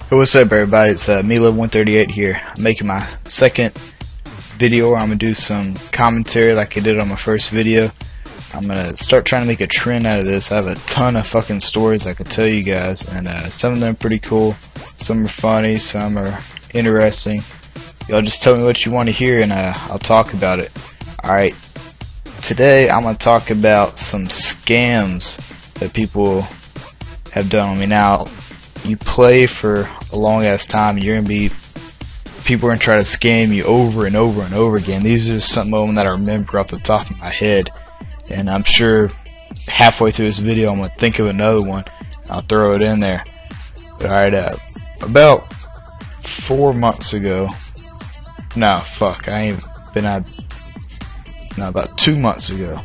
Hey, what's up everybody, it's Mila138 here. I'm making my second video where I'm going to do some commentary like I did on my first video. I'm going to start trying to make a trend out of this. I have a ton of fucking stories I could tell you guys, and some of them are pretty cool, some are funny, some are interesting. Y'all just tell me what you want to hear and I'll talk about it. Alright, today I'm going to talk about some scams that people have done on me. Now, you play for a long ass time, you're gonna be, people are gonna try to scam you over and over and over again. These are just some of them that I remember off the top of my head, and I'm sure halfway through this video I'm gonna think of another one. I'll throw it in there. Alright, about 4 months ago, no fuck, I ain't been out, no, about 2 months ago,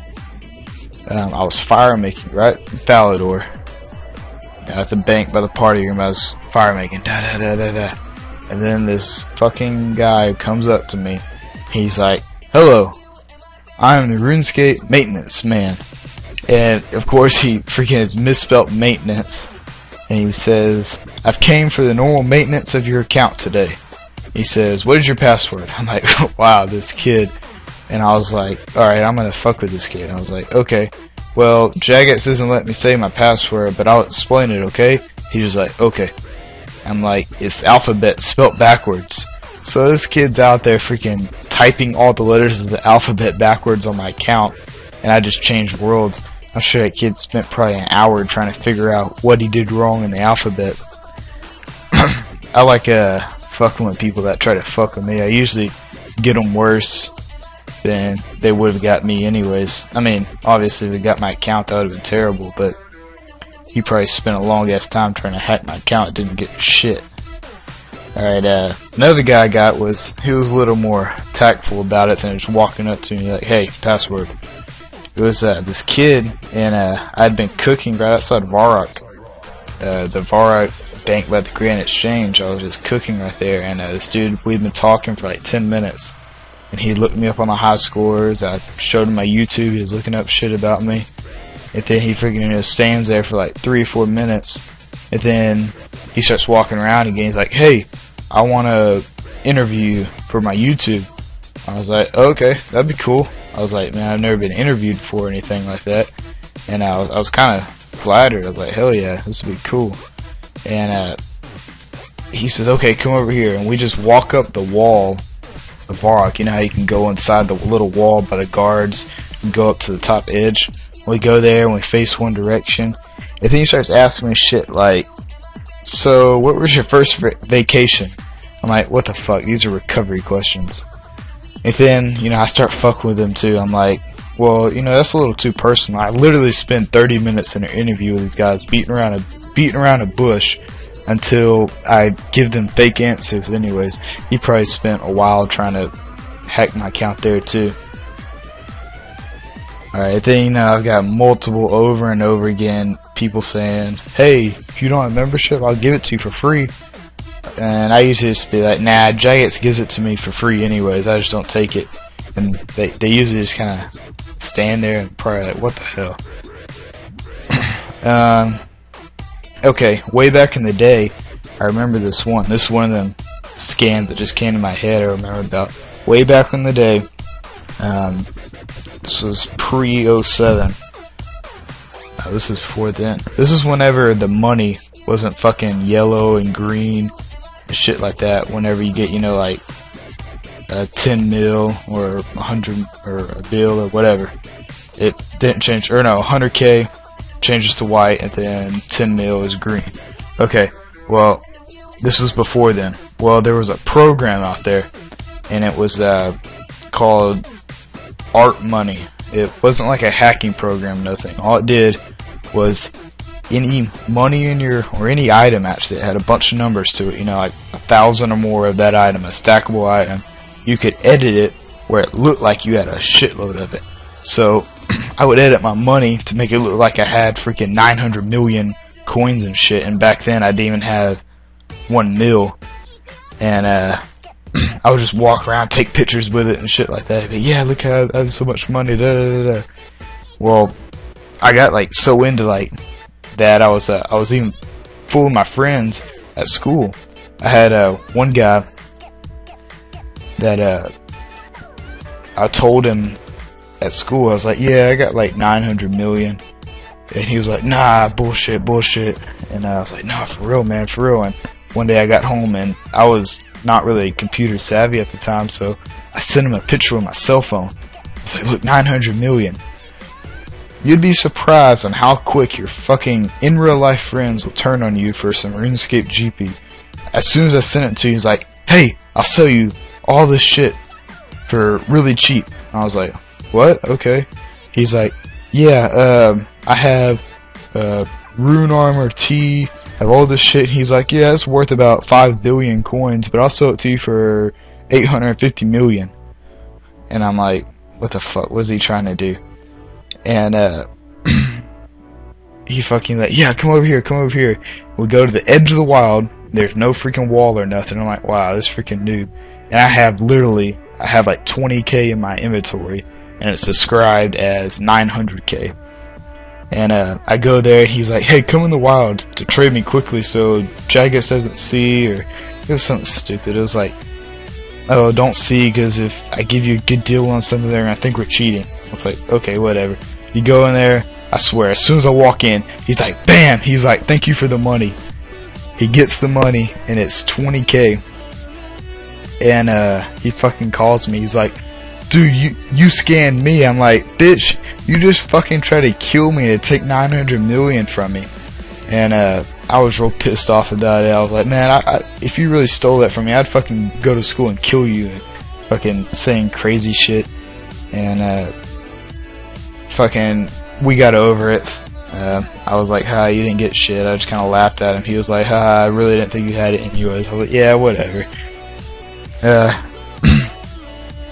I was fire making right in Palador. At the bank by the party room, I was fire making, and then this fucking guy comes up to me. He's like, "Hello, I am the RuneScape maintenance man," and of course he freaking has misspelt maintenance, and he says, "I've came for the normal maintenance of your account today." He says, "What is your password?" I'm like, wow, this kid. And I was like, alright, I'm gonna fuck with this kid. And I was like, okay, well, Jagex doesn't let me say my password, but I'll explain it, okay? He was like, okay. I'm like, it's the alphabet spelt backwards. So this kid's out there freaking typing all the letters of the alphabet backwards on my account, and I just changed worlds. I'm sure that kid spent probably an hour trying to figure out what he did wrong in the alphabet. I like fucking with people that try to fuck with me. I usually get them worse than they would have got me anyways. I mean, obviously if they got my account, that would have been terrible, but he probably spent a long ass time trying to hack my account and didn't get shit. Alright, another guy I got was, he was a little more tactful about it than just walking up to me like, "Hey, password." It was this kid, and I'd been cooking right outside Varrock, the Varrock bank by the Grand Exchange. I was just cooking right there, and this dude, we'd been talking for like 10 minutes. And he looked me up on my high scores. I showed him my YouTube. He was looking up shit about me. And then he freaking just stands there for like 3 or 4 minutes. And then he starts walking around again. He's like, "Hey, I want to interview you for my YouTube." I was like, okay, that'd be cool. I was like, man, I've never been interviewed for anything like that. And I was kind of flattered. I was like, hell yeah, this would be cool. And he says, okay, come over here. And we just walk up the wall of Varrock. You know how you can go inside the little wall by the guards and go up to the top edge? We go there and we face one direction, and then he starts asking me shit like, "So what was your first vacation?" I'm like, what the fuck, these are recovery questions. And then, you know, I start fucking with him too. I'm like, well, you know, that's a little too personal. I literally spend 30 minutes in an interview with these guys beating around a bush until I give them fake answers. Anyways, he probably spent a while trying to hack my account there too. Alright, then, you know, I've got multiple over and over again people saying, "Hey, if you don't have membership, I'll give it to you for free." And I usually just be like, nah, Jagex gives it to me for free anyways, I just don't take it. And they usually just kind of stand there and probably like, what the hell. Okay, way back in the day, I remember this one. This is one of them scams that just came to my head I remember about. Way back in the day, this was pre-07. No, this is before then. This is whenever the money wasn't fucking yellow and green and shit like that. Whenever you get, you know, like 10 mil or 100 or a bill or whatever. It didn't change, or no, 100k changes to white, and then 10 mil is green. Okay, well, this was before then. Well, there was a program out there, and it was called Art Money. It wasn't like a hacking program, nothing. All it did was any money in your, or any item actually, it had a bunch of numbers to it, you know, like 1,000 or more of that item, a stackable item. You could edit it where it looked like you had a shitload of it. So I would edit my money to make it look like I had freaking 900 million coins and shit, and back then I didn't even have 1 mil. And I would just walk around, take pictures with it and shit like that. But yeah, look how I had so much money. Well, I got like so into like that, I was even fooling my friends at school. I had one guy that I told him at school, I was like, yeah, I got like 900 million. And he was like, nah, bullshit. And I was like, nah, for real, man, for real. And one day I got home and I was not really computer savvy at the time, so I sent him a picture with my cell phone. I was like, look, 900 million. You'd be surprised on how quick your fucking in real life friends will turn on you for some RuneScape GP. As soon as I sent it to you, he's like, hey, I'll sell you all this shit for really cheap. And I was like, what? Okay. He's like, yeah, I have Rune Armor T, I have all this shit. He's like, yeah, it's worth about 5 billion coins, but I'll sell it to you for 850 million. And I'm like, what the fuck? What is he trying to do? And he fucking like, yeah, come over here. We go to the edge of the wild. There's no freaking wall or nothing. I'm like, wow, this freaking noob. And I have like 20k in my inventory, and it's described as 900k. And I go there, he's like, hey, come in the wild to trade me quickly so Jagex doesn't see, or it was something stupid. It was like, oh, don't see, because if I give you a good deal on something there, I think we're cheating. I was like, okay, whatever. You go in there, I swear, as soon as I walk in, he's like, bam! He's like, thank you for the money. He gets the money, and it's 20k. And he fucking calls me, he's like, dude, you scanned me. I'm like, bitch, you just fucking try to kill me to take 900 million from me. And I was real pissed off about it. I was like, man, if you really stole that from me, I'd fucking go to school and kill you, and fucking saying crazy shit. And fucking we got over it. I was like, ha, you didn't get shit. I just kind of laughed at him. He was like, ha, I really didn't think you had it in you. I was like, yeah, whatever.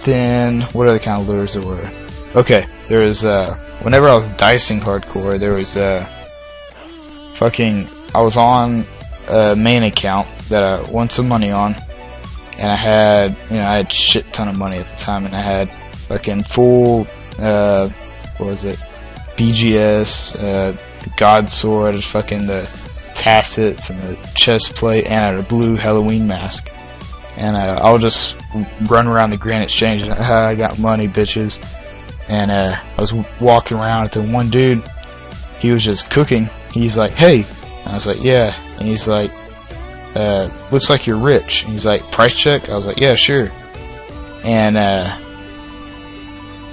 Then what other kind of lures there were? Okay, there was whenever I was dicing hardcore, there was I was on a main account that I won some money on, and I had shit ton of money at the time, and I had fucking full what was it, BGS, God Sword, fucking the tassets and the chest plate, and I had a blue Halloween mask. And I'll just run around the Grand Exchange and I got money, bitches. And I was walking around with the one dude, he was just cooking. He's like, hey. And I was like, yeah. And he's like, looks like you're rich. And he's like, price check? I was like, yeah, sure. And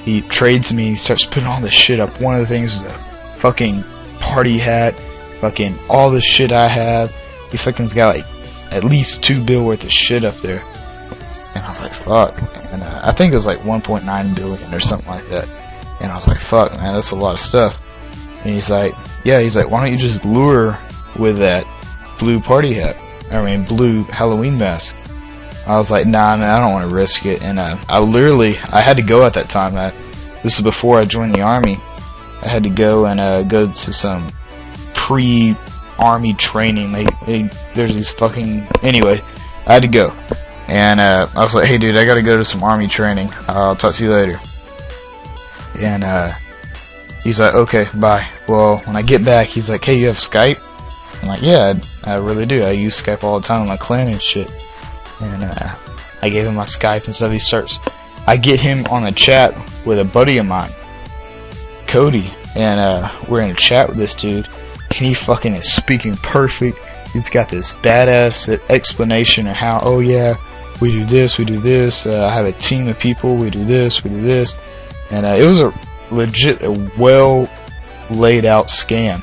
he trades me, he starts putting all this shit up. One of the things is a fucking party hat, fucking all the shit I have. He fucking's got like at least 2 bill worth of shit up there. And I was like, fuck. And I think it was like 1.9 billion or something like that. And I was like, fuck, man, that's a lot of stuff. And he's like, yeah, he's like, why don't you just lure with that blue party hat? I mean, blue Halloween mask. I was like, nah, man, I don't want to risk it. And I had to go at that time. This is before I joined the army. I had to go and go to some pre-army training. There's these fucking... Anyway, I had to go. And I was like, hey, dude, I gotta go to some army training. I'll talk to you later. And he's like, okay, bye. Well, when I get back, he's like, hey, you have Skype? I'm like, yeah, I really do. I use Skype all the time with my clan and shit. And I gave him my Skype and stuff. I get him on a chat with a buddy of mine, Cody, and we're in a chat with this dude, and he fucking is speaking perfect. He's got this badass explanation of how, oh yeah, we do this, I have a team of people, we do this, and it was a legit, a well laid out scam.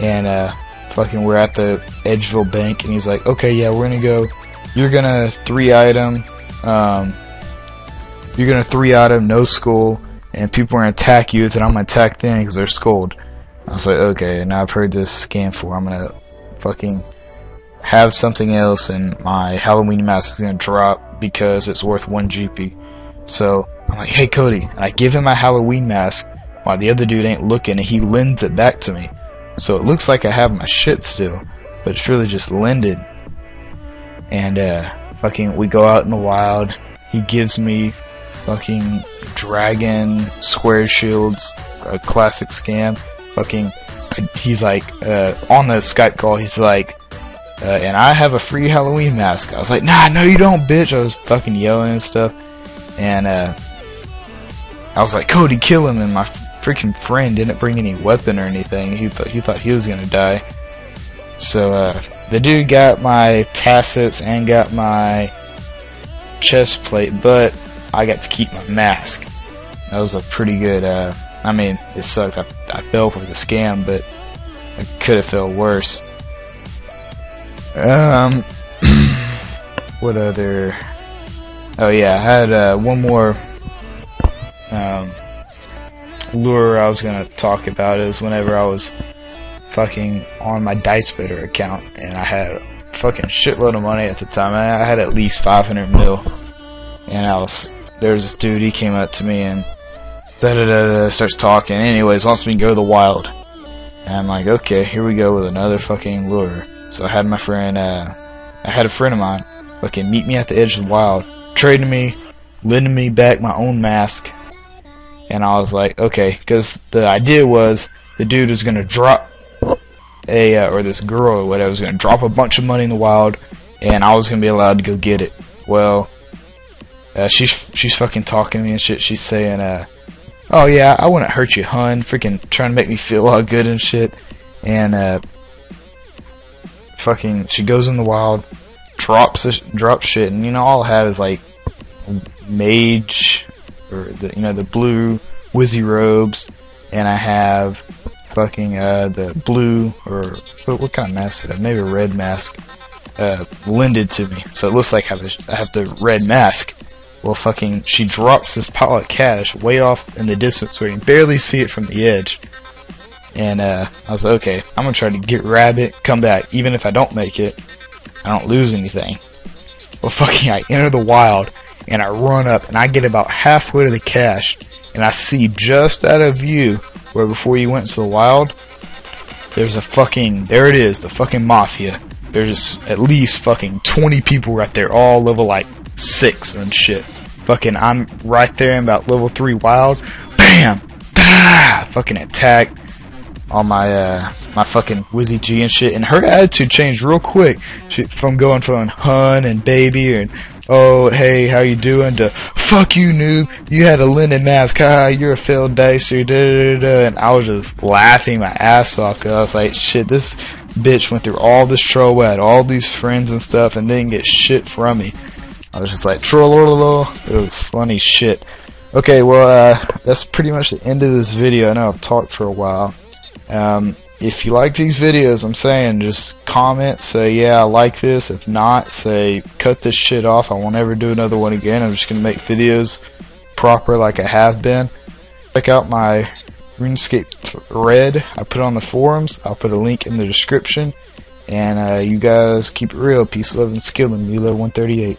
And fucking we're at the Edgeville Bank, and he's like, okay, yeah, we're gonna go, you're gonna 3-item, no skull, and people are gonna attack you, and I'm gonna attack them because they're skulled. I was like, okay, now I've heard this scam before. I'm gonna fucking have something else, and my Halloween mask is gonna drop because it's worth 1 GP. So I'm like, hey, Cody, and I give him my Halloween mask while the other dude ain't looking, and he lends it back to me. So it looks like I have my shit still, but it's really just lended. And fucking we go out in the wild. He gives me fucking dragon square shields, a classic scam. Fucking, he's like, on the Skype call, he's like, and I have a free Halloween mask. I was like, nah, no you don't, bitch. I was fucking yelling and stuff, and I was like, Cody, kill him, and my freaking friend didn't bring any weapon or anything. He thought he was gonna die. So the dude got my tassets and got my chest plate, but I got to keep my mask. That was a pretty good, I mean, it sucked. I fell for the scam, but I could have felt worse. What other? Oh yeah, I had one more lure I was gonna talk about. Is whenever I was fucking on my DiceBidder account, and I had a fucking shitload of money at the time. I had at least 500 mil, and there was this dude. He came up to me and starts talking. Anyways, wants me to go to the wild, and I'm like, okay, here we go with another fucking lure. So I had my friend, I had a friend of mine, fucking meet me at the edge of the wild, trading me, lending me back my own mask, and I was like, okay, because the idea was the dude was gonna drop or this girl or whatever was gonna drop a bunch of money in the wild, and I was gonna be allowed to go get it. Well, she's fucking talking to me and shit. She's saying, oh yeah, I wouldn't hurt you, hun. Freaking trying to make me feel all good and shit. And fucking, she goes in the wild, drops shit, and you know, all I have is like mage, or the blue Wizzy robes, and I have fucking the blue, or what kind of mask did I have? Maybe a red mask lended to me, so it looks like I have the red mask. Well, fucking, she drops this pile of cash way off in the distance where you can barely see it from the edge. And I was like, okay, I'm gonna try to grab it, come back. Even if I don't make it, I don't lose anything. Well, fucking, I enter the wild, and I run up, and I get about halfway to the cache, and I see just out of view, where before you went to the wild, there's a fucking, there it is, the fucking mafia. There's at least fucking 20 people right there, all level like 6 and shit. Fucking, I'm right there in about level 3 wild. Bam! Da! Fucking attack on my my fucking Wizzy G and shit, and her attitude changed real quick. From going from hun and baby and oh hey how you doing to fuck you noob, you had a linen mask, ha, you're a failed dicer, da da da. And I was just laughing my ass off because I was like, shit, this bitch went through all this trouble, had all these friends and stuff, and didn't get shit from me. I was just like, trollololo. It was funny shit. Okay, well, that's pretty much the end of this video. I know I've talked for a while. If you like these videos, I'm saying, just comment, say, yeah, I like this. If not, say, cut this shit off. I won't ever do another one again. I'm just going to make videos proper like I have been. Check out my RuneScape Red. I put it on the forums. I'll put a link in the description. And you guys keep it real. Peace, love, and skill. And Milo138.